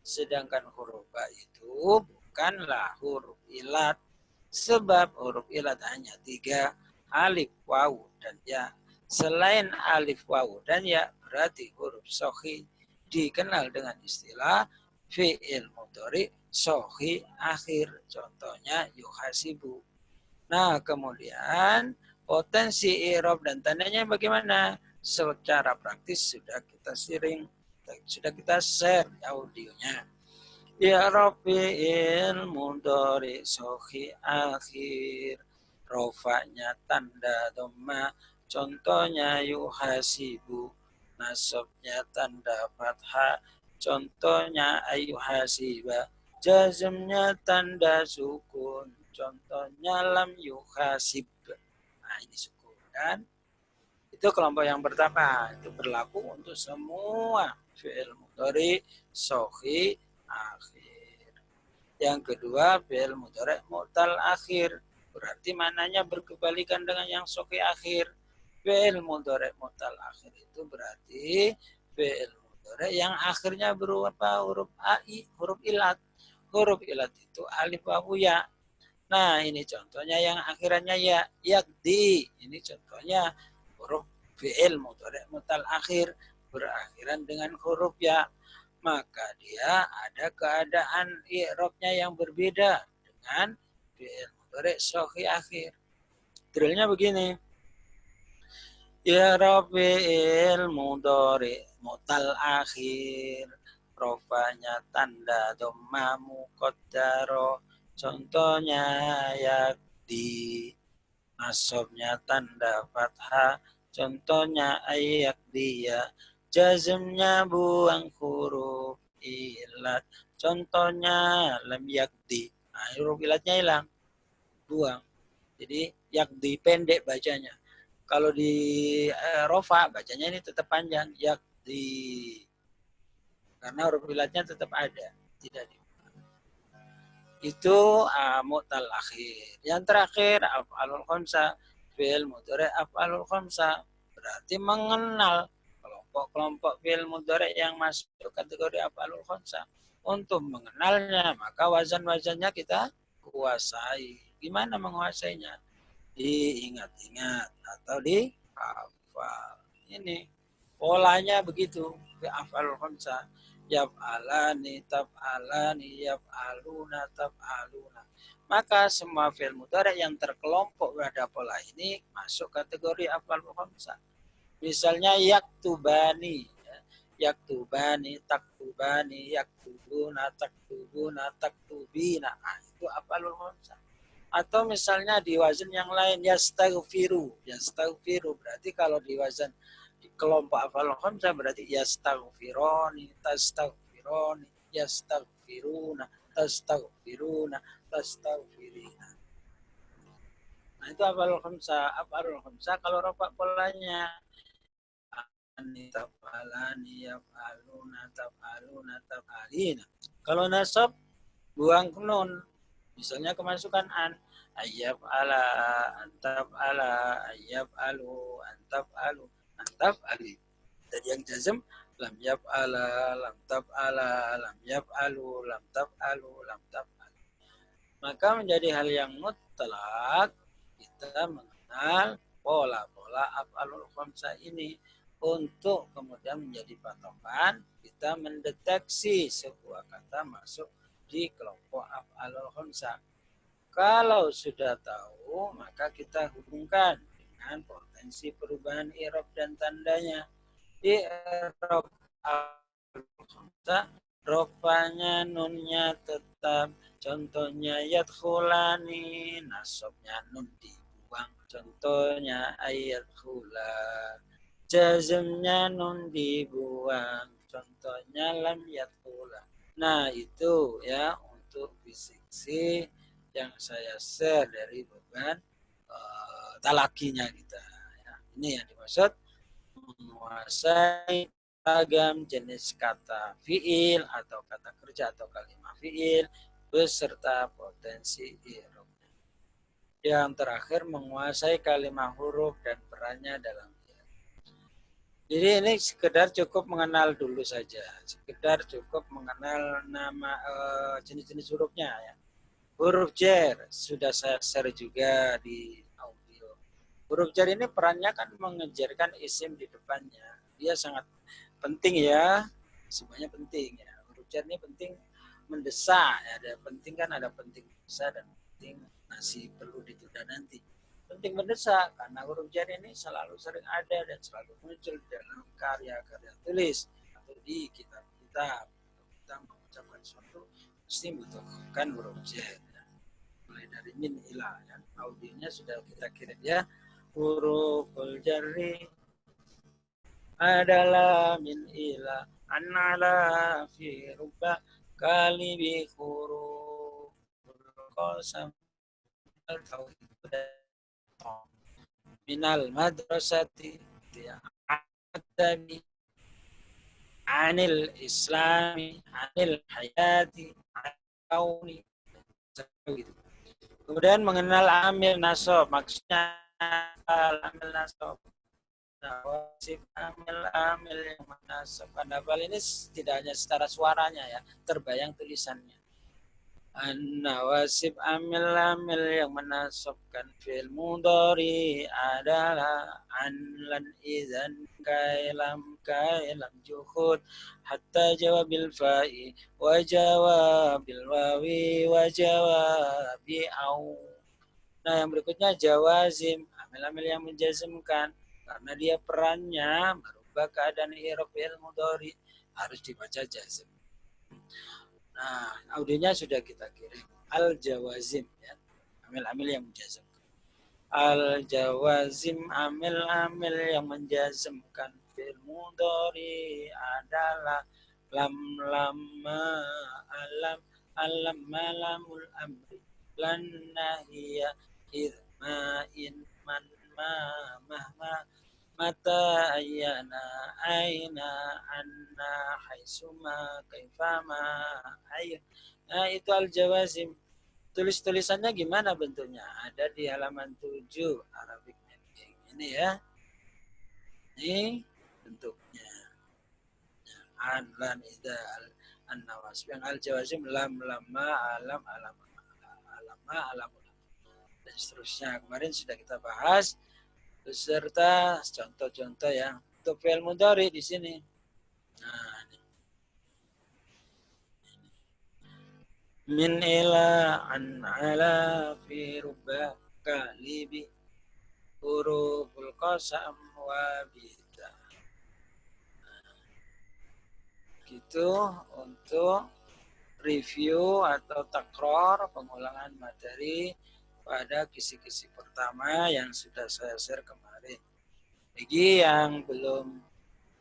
Sedangkan huruf ba itu bukanlah huruf ilat sebab huruf ilat hanya 3, alif, wawu dan ya. Selain alif, wawu dan ya berarti huruf sahih dikenal dengan istilah fi'il mudhari sahih akhir. Contohnya yuhasibu. Nah, kemudian potensi i'rab dan tandanya bagaimana? Secara praktis sudah kita share audionya. I'rab fi'il mudhari sahih akhir. Rofanya tanda dhamma, contohnya yuhasibu. Nasabnya tanda fathah, contohnya ayuhasiba. Jazmnya tanda sukun, contohnya lam yuhasib. Nah, ini sukun kan? Itu kelompok yang pertama. Itu berlaku untuk semua fi'il mudhari sahih akhir. Yang kedua, fi'il mudhari mu'tal akhir. Berarti mananya berkebalikan dengan yang sahih akhir. Fi'il mudhari mu'tal akhir itu berarti fi'il mudhari yang akhirnya berupa huruf ai, huruf ilat. Huruf ilat itu alif, wawu, ya. Nah, ini contohnya yang akhirannya ya, yakdi. Ini contohnya huruf fi'il mudhari mu'tal akhir berakhiran dengan huruf ya. Maka dia ada keadaan i'rabnya yang berbeda dengan fi'il mudhari sahih akhir. Drillnya begini. I'rab fi'il mudhari mu'tal akhir. Rofanya tanda dhamma muqaddaro. Contohnya yakdi. Nasabnya tanda fathah. Contohnya ayakdiya. Jazmnya buang huruf ilat. Contohnya lam yakdi. Nah, huruf ilatnya hilang. Buang. Jadi yakdi pendek bacanya. Kalau di rofa bacanya ini tetap panjang. Yakdi. Karena huruf ilatnya tetap ada. Tidak di itu mu'tal akhir. Yang terakhir af'alul khamsah, fi'il mudhari af'alul khamsah berarti mengenal kelompok-kelompok fi'il mudhari yang masuk kategori af'alul khamsah. Untuk mengenalnya maka wazan-wazannya kita kuasai. Gimana menguasainya? Diingat-ingat atau dihafal. Ini polanya begitu, af'alul khamsah. Yaf'alani, taf'alani, yaf'aluna, taf'aluna. Maka semua fi'il mudhari yang terkelompok pada pola ini masuk kategori af'alul khamsah. Misalnya yaktubani. yaktubani, taktubani, yaktubuna, taktubuna, taktubina. Nah, itu af'alul khamsah. Atau misalnya di wazan yang lain yastaghfiru, yastaghfiru berarti kalau di wazan di kelompok af'alul khamsah berarti yastaghfironi, tastaghfironi, yastaghfiruna, tastaghfiruna, tastaghfirina. Nah, itu af'alul khamsah. Af'alul khamsah kalau rofa polanya taf'alani, yaf'aluna, taf'aluna, taf'alina. Kalau nasab buang nun. Misalnya kemasukan an, ayyab ala, antaf ala, ayyab alu, antaf alu, antaf ali. Dan yang jazm lam yab ala, lam taf ala, lam yab alu, lam taf alu, lam taf alu. Maka menjadi hal yang mutlak kita mengenal pola-pola af'alul khamsah ini untuk kemudian menjadi patokan kita mendeteksi sebuah kata masuk di kelompok af'alul khamsah. Kalau sudah tahu, maka kita hubungkan dengan potensi perubahan i'rab dan tandanya. I'rab af'alul khamsah, rofanya nunnya tetap. Contohnya yadkhulani, nasabnya nun dibuang. Contohnya ayadkhula, jazmnya nun dibuang. Contohnya lam yadkhula. Nah, itu ya untuk bisiksi yang saya share dari beban talakinya kita. Ya, ini yang dimaksud menguasai ragam jenis kata fiil atau kata kerja atau kalimat fiil beserta potensi i'rab. Yang terakhir menguasai kalimat huruf dan perannya dalam i'rab. Jadi ini sekedar cukup mengenal dulu saja, sekedar cukup mengenal nama jenis-jenis hurufnya ya. Huruf jar sudah saya share juga di audio. Huruf jar ini perannya kan mengejarkan isim di depannya. Dia sangat penting ya, semuanya penting ya. Huruf jar ini penting mendesak ya. Ada penting kan, ada penting mendesak dan penting masih perlu ditunda nanti. Penting mendesak karena huruf jar ini selalu sering ada dan selalu muncul dalam karya-karya tulis atau di kitab-kitab. Kita mengucapkan suatu mesti membutuhkan huruf jar. Mulai dari min ila ya. Audionya sudah kita kirim ya. Huruful jarri adalah min ila anala fi rubba kali bi huruf qasam al tauhid minal madrasati ya adabi anil islami anil hayati kauni. Kemudian mengenal amil nasab, maksudnya amil nasab. Nawasib amil yang menasab. Hal ini tidak hanya secara suaranya ya, terbayang tulisannya. Nawasib amil yang menasabkan fi'il mudhari adalah an lan idzan kailam juhud hatta jawabil fa'i wa jawabil wawi wa jawabi au. Nah, yang berikutnya jawazim, amil-amil yang menjazmkan karena dia perannya merubah keadaan i'rab fi'il mudhari harus dibaca jazm. Nah, audionya sudah kita kirim. Al-jawazim ya. Amil-amil yang menjazmkan. Al-jawazim amil-amil yang menjazmkan fi'il mudhari adalah lam lamma alam alam malamul amri lan nahiya irma in man mahma mata ayana aina anna haisuma kaifama ayin. Nah, itu al-jawazim. Tulisannya gimana bentuknya? Ada di halaman 7 Arabic Mapping. Ini ya. Ini bentuknya. An lan ida an nawasib. Yang al-jawazim lam lama alam alam alama alam dan seterusnya. Kemarin sudah kita bahas beserta contoh-contoh ya untuk fi'il mudhari di sini. Nah, min ila an ala fi rubba kalibi huruful qasam wa bita. itu untuk review atau takror pengulangan materi pada kisi-kisi pertama yang sudah saya share kemarin. Bagi yang belum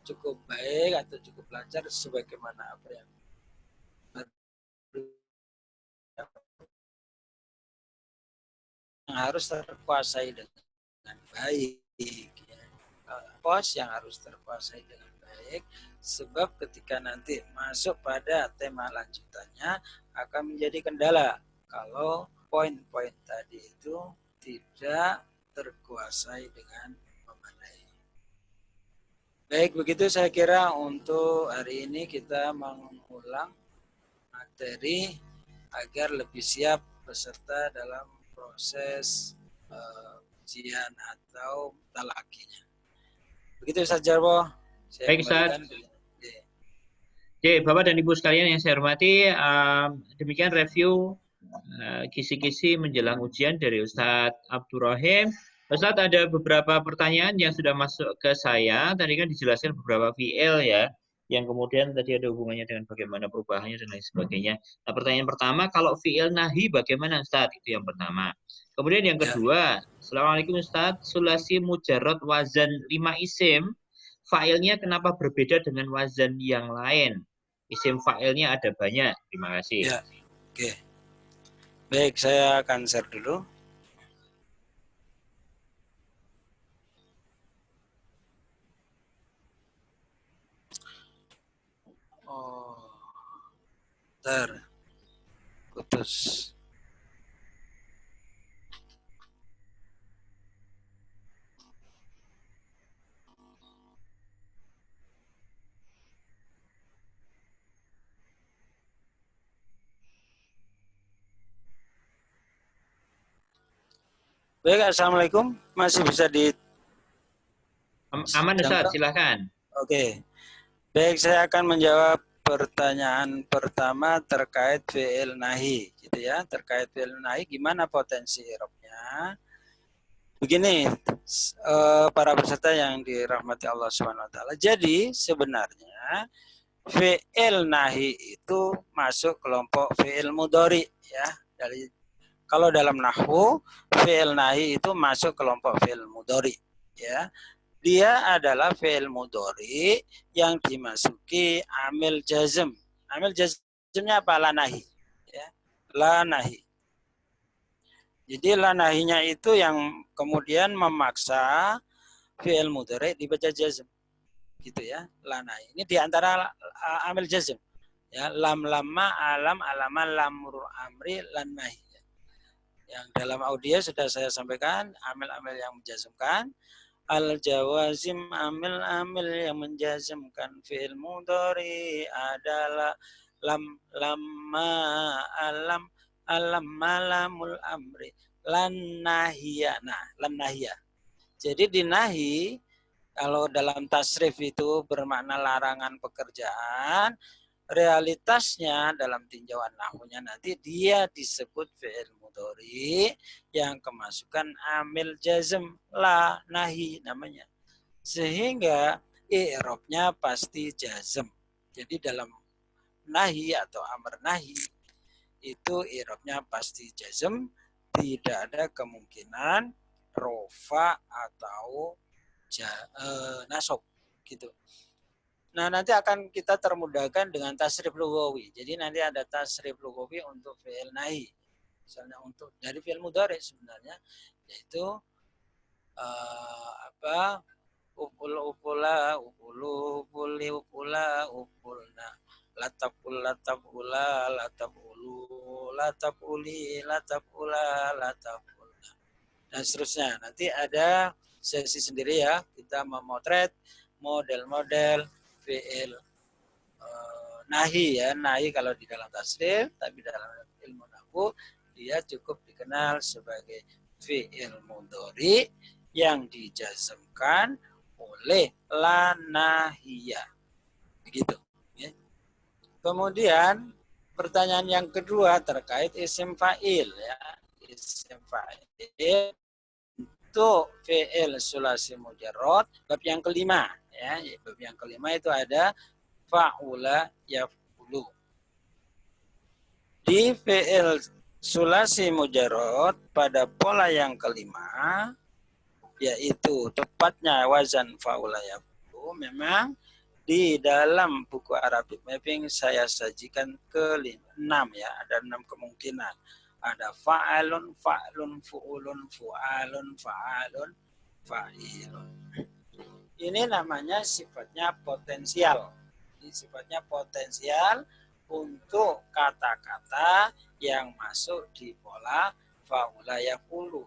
cukup baik atau cukup lancar sebagaimana apa yang harus terkuasai dengan baik, pos yang harus terkuasai dengan baik, sebab ketika nanti masuk pada tema lanjutannya akan menjadi kendala kalau poin-poin tadi itu tidak terkuasai dengan memadai. Baik, begitu saya kira untuk hari ini kita mengulang materi agar lebih siap peserta dalam proses ujian atau talakinya. Begitu Ustaz Jarwo. Saya Baik, Ustaz. kembalikan. Oke, Bapak dan Ibu sekalian yang saya hormati, demikian review kisi-kisi menjelang ujian dari Ustadz Abdurrahim. Ustadz, ada beberapa pertanyaan yang sudah masuk ke saya. Tadi kan dijelaskan beberapa VL ya, yang kemudian tadi ada hubungannya dengan bagaimana perubahannya dan lain sebagainya. Nah, pertanyaan pertama, kalau VL nahi bagaimana Ustadz? Itu yang pertama. Kemudian yang kedua, Assalamualaikum Ustadz, sulasi mujarrad wazan 5 isim, failnya kenapa berbeda dengan wazan yang lain? Isim failnya ada banyak. Terima kasih. Ya, oke. Baik, saya akan share dulu. Oh, putus. Baik, Assalamualaikum. Masih bisa di Aman Ustaz, silakan. Oke. Baik, saya akan menjawab pertanyaan pertama terkait fi'il nahi, gitu ya. Terkait fi'il nahi, gimana potensi i'rabnya? Begini, para peserta yang dirahmati Allah SWT. Jadi sebenarnya fi'il nahi itu masuk kelompok fi'il mudhari ya. Kalau dalam nahwu, fi'il nahi itu masuk kelompok fi'il mudhari ya. Dia adalah fi'il mudhari yang dimasuki amil jazm. Amil jazmnya apa? La nahi. Ya. La nahi. Jadi la nahinya itu yang kemudian memaksa fi'il mudhari dibaca jazm. Gitu ya. La nahi. Ini diantara amil jazm. Ya, lam lama alam alama lamur amri lan nahi. Yang dalam audio sudah saya sampaikan amil-amil yang menjazmkan, al jawazim amil-amil yang menjazmkan fi'il mudhari adalah lam lamma alam alam malamul amri lan nahiya. Nah, lam nahiya. Jadi di nahi kalau dalam tasrif itu bermakna larangan pekerjaan, realitasnya dalam tinjauan nahwunya nanti dia disebut fi'il mudhari yang kemasukan amil jazm la nahi namanya. Sehingga i'rabnya pasti jazm. Jadi dalam nahi atau amr nahi itu i'rabnya pasti jazm, tidak ada kemungkinan rofa atau nasab gitu. Nah, nanti akan kita termudahkan dengan tasrif lughawi. Jadi nanti ada tasrif lughawi untuk fi'il nahi. Misalnya untuk dari fi'il mudhari sebenarnya yaitu upula upulu upuli upula upulna latapul latapula latapulu latapuli latapula latapulna dan seterusnya. Nanti ada sesi sendiri ya, kita memotret model-model fi'il nahi ya. Nahi kalau di dalam tasrif, tapi dalam ilmu nahwu dia cukup dikenal sebagai fi'il mudhari yang dijazmkan oleh la nahiyah. Begitu. Ya. Kemudian pertanyaan yang kedua terkait isim fa'il ya. Isim fa'il untuk fi'il sulasi mujarrad bab yang kelima ya. Bab yang kelima itu ada fa'ula yaf'ulu. Di fi'il sulasi mujarrad pada pola yang kelima, yaitu tepatnya wazan fa'ula yaf'ulu, memang di dalam buku Arabic Mapping saya sajikan ke-6 ya, ada 6 kemungkinan. Ada fa'alun, fa'lun, fu'ulun, fu'alun, fa'alun, fa'ilun. Ini namanya sifatnya potensial. Ini sifatnya potensial untuk kata-kata yang masuk di pola fa'ula yaf'ulu.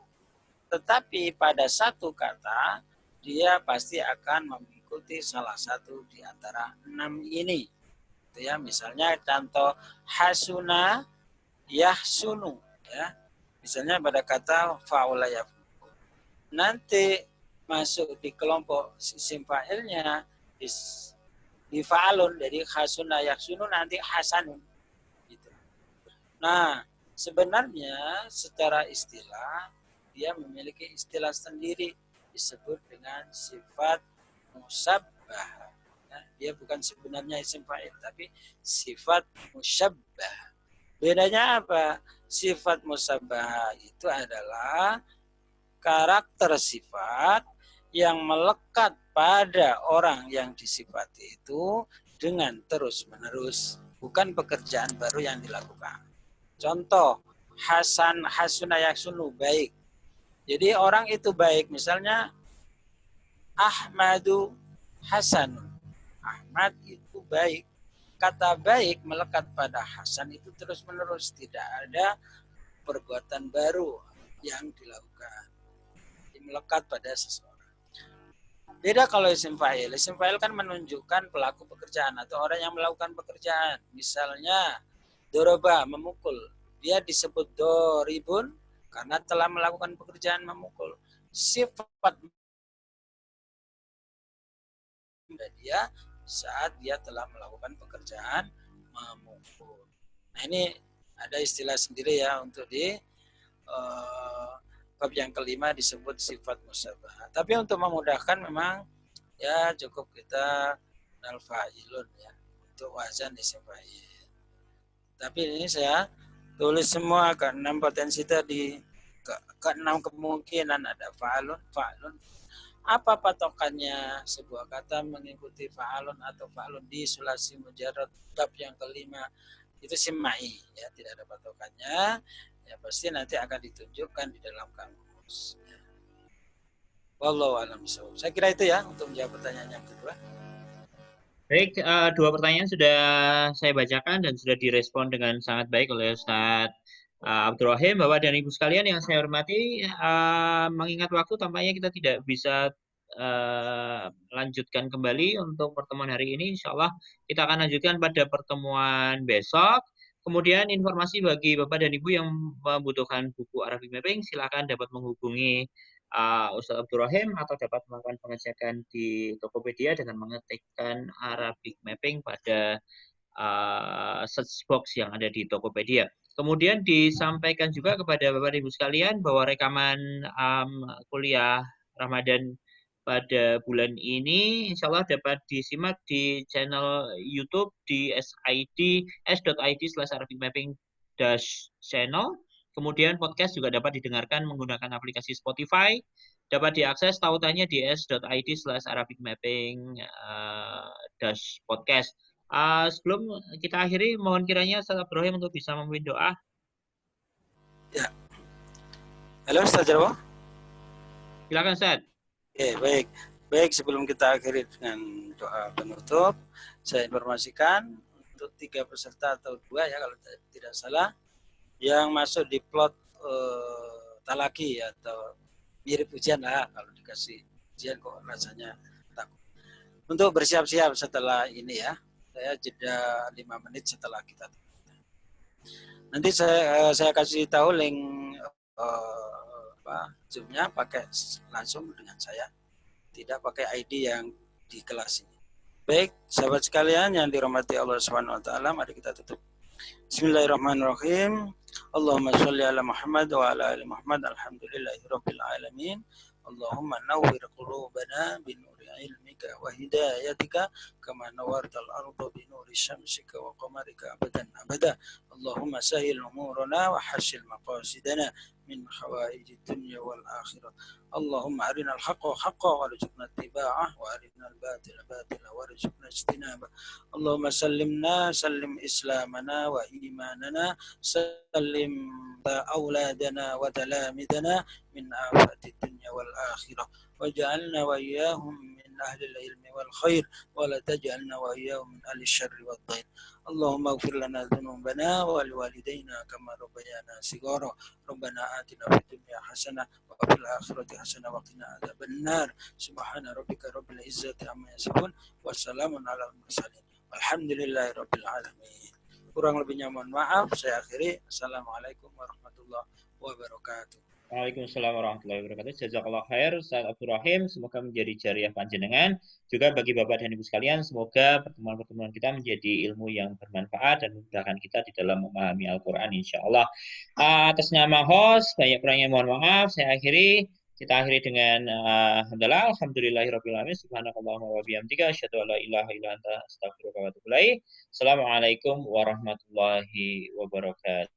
Tetapi pada satu kata, dia pasti akan mengikuti salah satu di antara 6 ini. Itu ya, misalnya contoh hasuna yahsunu ya. Misalnya pada kata fa'ula yaf'ulu. Nanti masuk di kelompok isim fa'ilnya di fa'alun, jadi hasuna yahsunu nanti hasanun gitu. Nah, sebenarnya secara istilah dia memiliki istilah sendiri disebut dengan sifat musyabbah. Nah, dia bukan sebenarnya isim fa'il tapi sifat musyabbah. Bedanya apa? Sifat musyabbah itu adalah karakter sifat yang melekat pada orang yang disifati itu dengan terus-menerus, bukan pekerjaan baru yang dilakukan. Contoh, hasuna yahsunu, baik. Jadi orang itu baik, misalnya Ahmadu hasanun. Ahmad itu baik. Kata baik melekat pada Hasan itu terus-menerus, tidak ada perbuatan baru yang dilakukan. Melekat pada seseorang. Beda kalau isim fa'il. Isim fa'il kan menunjukkan pelaku pekerjaan atau orang yang melakukan pekerjaan. Misalnya doroba, memukul. Dia disebut doribun karena telah melakukan pekerjaan memukul. Sifat dia saat dia telah melakukan pekerjaan memukul. Nah, ini ada istilah sendiri ya untuk di bab yang kelima disebut sifat musyabbah. Tapi untuk memudahkan memang ya cukup kita al-fa'ilun ya untuk wazan isim fa'il. Tapi ini saya tulis semua ke 6 potensi tadi, ke 6 kemungkinan ada fa'alun, fa'lun. Apa patokannya sebuah kata mengikuti fa'alun atau fa'lun di sulasi mujarrad bab yang kelima? Itu simai ya, tidak ada patokannya. Ya pasti nanti akan ditunjukkan di dalam kamus. Wallahu a'lam bishawab. Saya kira itu ya untuk menjawab pertanyaan yang kedua. Baik, 2 pertanyaan sudah saya bacakan dan sudah direspon dengan sangat baik oleh Ustadz Abdul Rahim. Bapak dan Ibu sekalian yang saya hormati, mengingat waktu tampaknya kita tidak bisa lanjutkan kembali untuk pertemuan hari ini. Insya Allah kita akan lanjutkan pada pertemuan besok. Kemudian informasi bagi Bapak dan Ibu yang membutuhkan buku Arabic Mapping, silakan dapat menghubungi Ustadz Abdul Rahim atau dapat melakukan pengecekan di Tokopedia dengan mengetikkan Arabic Mapping pada search box yang ada di Tokopedia. Kemudian disampaikan juga kepada Bapak dan Ibu sekalian bahwa rekaman kuliah Ramadan pada bulan ini insya Allah dapat disimak di channel YouTube di s.id/Arabic Mapping channel. Kemudian podcast juga dapat didengarkan menggunakan aplikasi Spotify. Dapat diakses tautannya di s.id/Arabic Mapping podcast. Sebelum kita akhiri, mohon kiranya Ustaz Abdul Rahim untuk bisa memimpin doa. Ya. Halo Ustaz Jarwo. Silakan Ustaz. Baik. Baik, sebelum kita akhiri dengan doa penutup, saya informasikan untuk 3 peserta atau 2 ya kalau tidak salah yang masuk di plot talaki atau mirip ujian lah, kalau dikasih ujian kok rasanya takut. Untuk bersiap-siap setelah ini ya, saya jeda 5 menit setelah kita. Nanti saya kasih tahu link Zoom-nya pakai langsung dengan saya, tidak pakai ID yang di kelas ini. Baik, sahabat sekalian yang dirahmati Allah Subhanahu wa taala, mari kita tutup. Bismillahirrahmanirrahim. Allahumma sholli ala Muhammad wa ala ali Muhammad. Alhamdulillahirabbil alamin. اللهم نور قلوبنا بنور علمك وهدايتك كما نورت الأرض بنور شمسك وقمرك أبدا أبدا. اللهم سهل أمورنا وحسن مقاصدنا من حوائج الدنيا والآخرة. اللهم أرنا الحق حقا وارزقنا اتباعه، وأرنا الباطل باطلا وارزقنا اجتنابه. اللهم سلم إسلامنا وإيماننا، سلم أولادنا وتلامذنا من آفات الدنيا والآخرة، واجعلنا وإياهم من أهل العلم والخير، ولا تجعلنا وإياهم من أهل الشر والضير. اللهم اغفر لنا ذنوبنا ولوالدينا كما ربيانا صغارا. ربنا آتنا في الدنيا حسنة وفي الآخرة حسنة وقنا عذاب النار. سبحان ربك رب العزة عما يصفون وسلام على المرسلين والحمد لله رب العالمين. Kurang lebihnya mohon maaf, saya akhiri. Assalamualaikum warahmatullahi wabarakatuh. Waalaikumsalam warahmatullahi wabarakatuh. Jazakallah khair, Ustaz Abdul Rahim. Semoga menjadi jariah panjenengan. Juga bagi Bapak dan Ibu sekalian, semoga pertemuan-pertemuan kita menjadi ilmu yang bermanfaat dan memudahkan kita di dalam memahami Al-Quran, insya Allah. Atas nama host, banyak kurangnya mohon maaf. Saya akhiri. Kita akhiri dengan alhamdulillah, alhamdulillahirrahmanirrahim. Subhanakallahumma wa bihamdika, asyhadu an la ilaha illa anta, astaghfiruka wa atubu ilaik. Assalamualaikum warahmatullahi wabarakatuh.